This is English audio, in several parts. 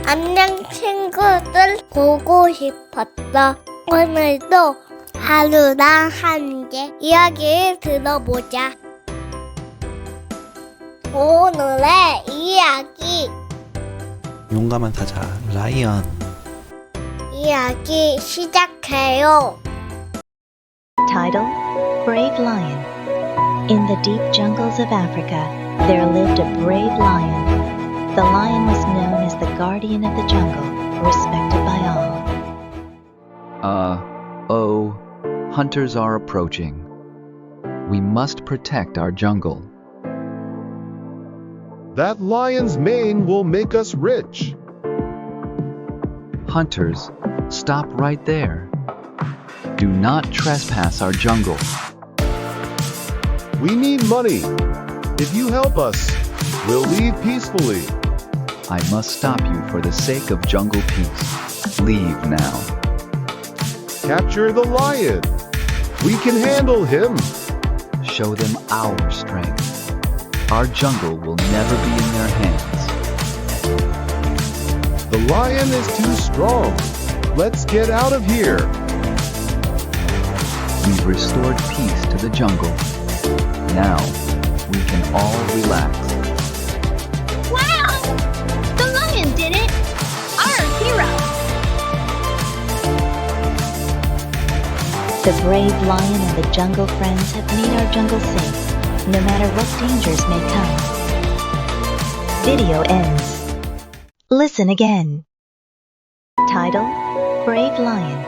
안녕 친구들 보고 싶었어. 오늘도 하루랑 함께 이야기를 들어보자. 오늘의 이야기 용감한 사자 라이언. 이야기 시작해요. Title: Brave Lion. In the deep jungles of Africa, there lived a brave lion. The lion was known as the guardian of the jungle, respected by all. Hunters are approaching. We must protect our jungle. That lion's mane will make us rich. Hunters, stop right there. Do not trespass our jungle. We need money. If you help us, we'll leave peacefully. I must stop you for the sake of jungle peace. Leave now. Capture the lion. We can handle him. Show them our strength. Our jungle will never be in their hands. The lion is too strong. Let's get out of here. We've restored peace to the jungle. Now, we can all relax. Wow! The lion did it! Our hero! The brave lion and the jungle friends have made our jungle safe, no matter what dangers may come. Video ends. Listen again. Title: Brave Lion.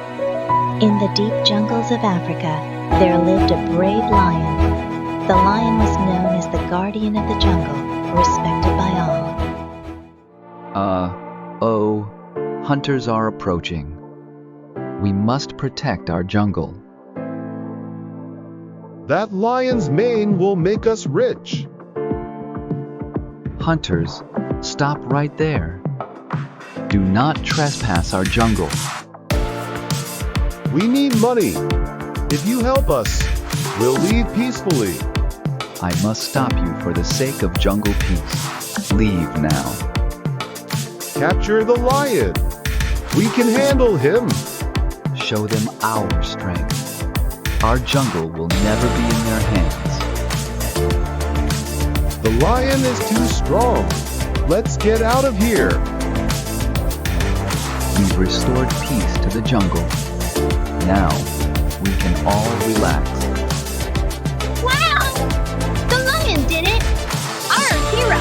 In the deep jungles of Africa, there lived a brave lion. The lion was known as the guardian of the jungle, respected by all. Hunters are approaching. We must protect our jungle. That lion's mane will make us rich. Hunters, stop right there. Do not trespass our jungle. We need money. If you help us, we'll leave peacefully. I must stop you for the sake of jungle peace. Leave now. Capture the lion. We can handle him. Show them our strength. Our jungle will never be in their hands. The lion is too strong. Let's get out of here. We've restored peace to the jungle. Now, we can all relax. Wow! The lion did it! Our hero!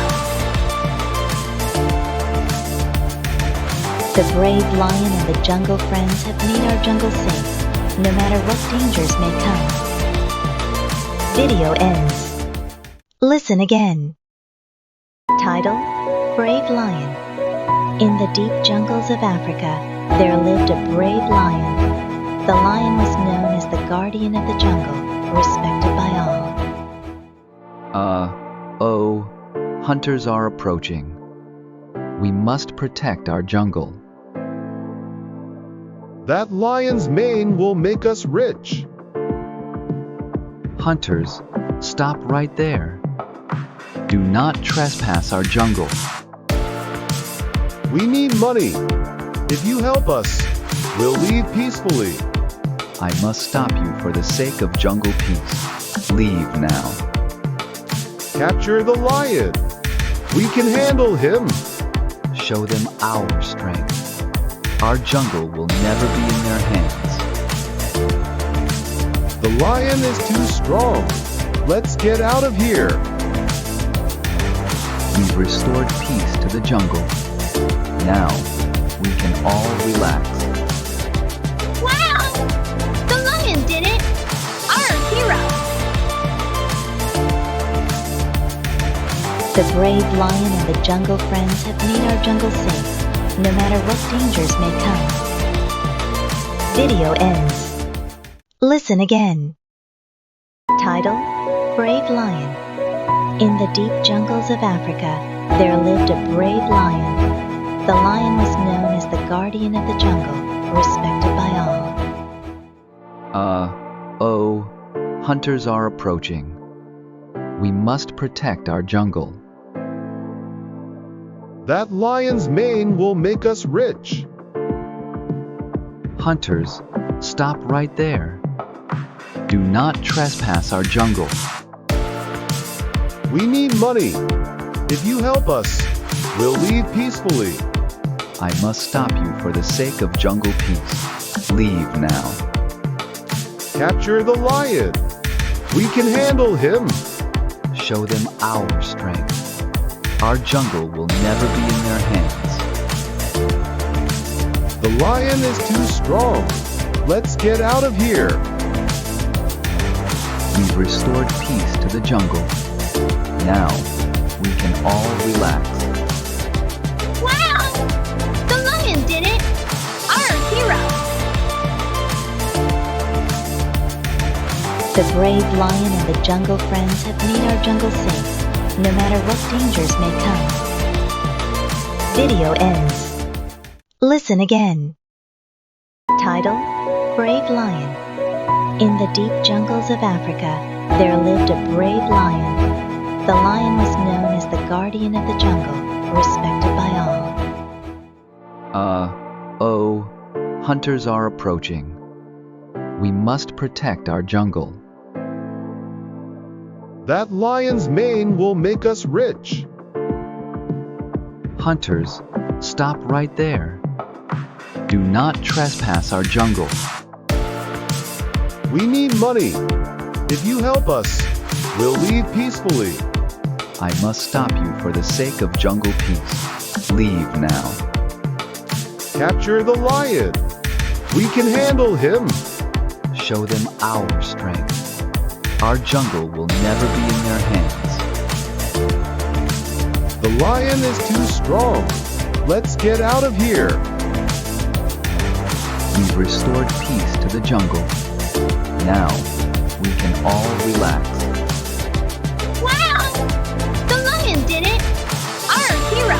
The brave lion and the jungle friends have made our jungle safe, no matter what dangers may come. Video ends. Listen again. Title: Brave Lion. In the deep jungles of Africa, there lived a brave lion. The lion was known as the guardian of the jungle, respected by all. Hunters are approaching. We must protect our jungle. That lion's mane will make us rich. Hunters, stop right there. Do not trespass our jungle. We need money. If you help us, we'll leave peacefully. I must stop you for the sake of jungle peace. Leave now. Capture the lion. We can handle him. Show them our strength. Our jungle will never be in their hands. The lion is too strong. Let's get out of here. We've restored peace to the jungle. Now, we can all relax. Wow! The lion did it! Our hero! The brave lion and the jungle friends have made our jungle safe, no matter what dangers may come. Video ends. Listen again. Title: Brave Lion. In the deep jungles of Africa, there lived a brave lion. The lion was known as the guardian of the jungle, respected by all. Hunters are approaching. We must protect our jungle. That lion's mane will make us rich. Hunters, stop right there. Do not trespass our jungle. We need money. If you help us, we'll leave peacefully. I must stop you for the sake of jungle peace. Leave now. Capture the lion. We can handle him. Show them our strength. Our jungle will never be in their hands. The lion is too strong. Let's get out of here. We've restored peace to the jungle. Now, we can all relax. Wow! The lion did it! Our hero! The brave lion and the jungle friends have made our jungle safe, no matter what dangers may come. Video ends. Listen again. Title: Brave Lion. In the deep jungles of Africa, there lived a brave lion. The lion was known as the guardian of the jungle, respected by all. Hunters are approaching. We must protect our jungle. That lion's mane will make us rich. Hunters, stop right there. Do not trespass our jungle. We need money. If you help us, we'll leave peacefully. I must stop you for the sake of jungle peace. Leave now. Capture the lion. We can handle him. Show them our strength. Our jungle will never be in their hands. The lion is too strong. Let's get out of here. We've restored peace to the jungle. Now, we can all relax. Wow! The lion did it! Our hero!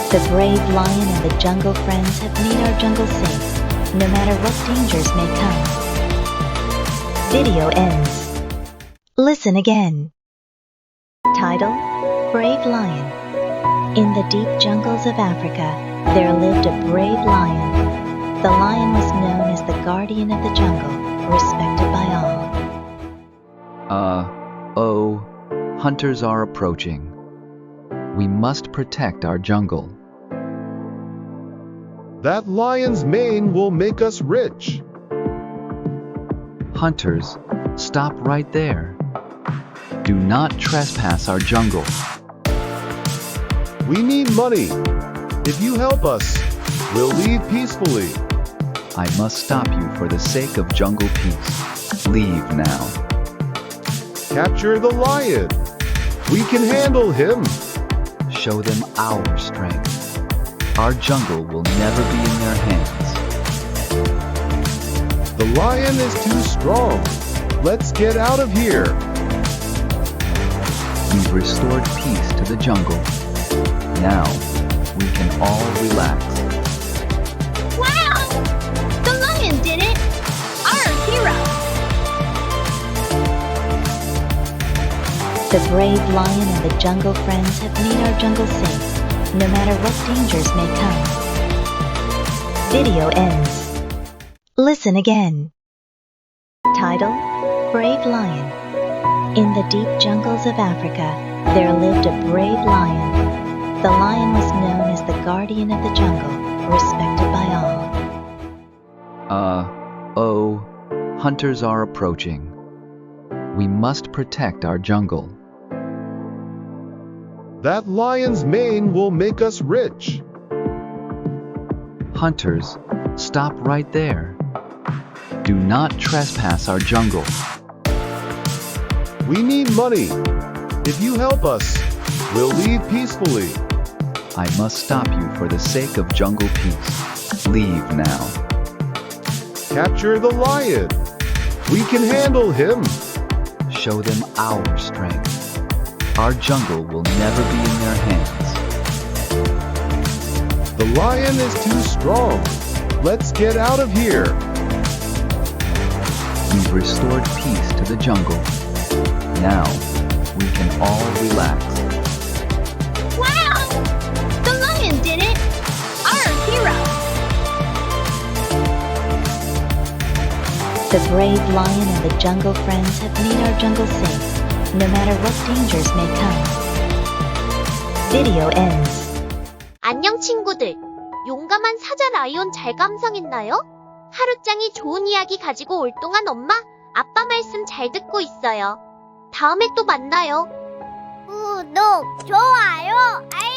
The brave lion and the jungle friends have made our jungle safe, no matter what dangers may come. Video ends. Listen again. Title: Brave Lion. In the deep jungles of Africa, there lived a brave lion. The lion was known as the guardian of the jungle, respected by all. Hunters are approaching. We must protect our jungle. That lion's mane will make us rich. Hunters, stop right there. Do not trespass our jungle. We need money. If you help us, we'll leave peacefully. I must stop you for the sake of jungle peace. Leave now. Capture the lion. We can handle him. Show them our strength. Our jungle will never be in their hands. The lion is too strong. Let's get out of here. We've restored peace to the jungle. Now, we can all relax. Wow! The lion did it! Our hero! The brave lion and the jungle friends have made our jungle safe, no matter what dangers may come. Video ends. Listen again. Title: Brave Lion. In the deep jungles of Africa, there lived a brave lion. The lion was known as the guardian of the jungle, respected by all. Hunters are approaching. We must protect our jungle. That lion's mane will make us rich. Hunters, stop right there. Do not trespass our jungle. We need money. If you help us, we'll leave peacefully. I must stop you for the sake of jungle peace. Leave now. Capture the lion. We can handle him. Show them our strength. Our jungle will never be in their hands. The lion is too strong. Let's get out of here. We've restored peace to the jungle. Now, we can all relax. Wow! The lion did it! Our hero! The brave lion and the jungle friends have made our jungle safe, no matter what dangers may come. Video ends. 안녕 친구들. 용감한 사자 라이온 잘 감상했나요? 하루짱이 좋은 이야기 가지고 올 동안 엄마, 아빠 말씀 잘 듣고 있어요. 다음에 또 만나요. 구독, 좋아요, 알림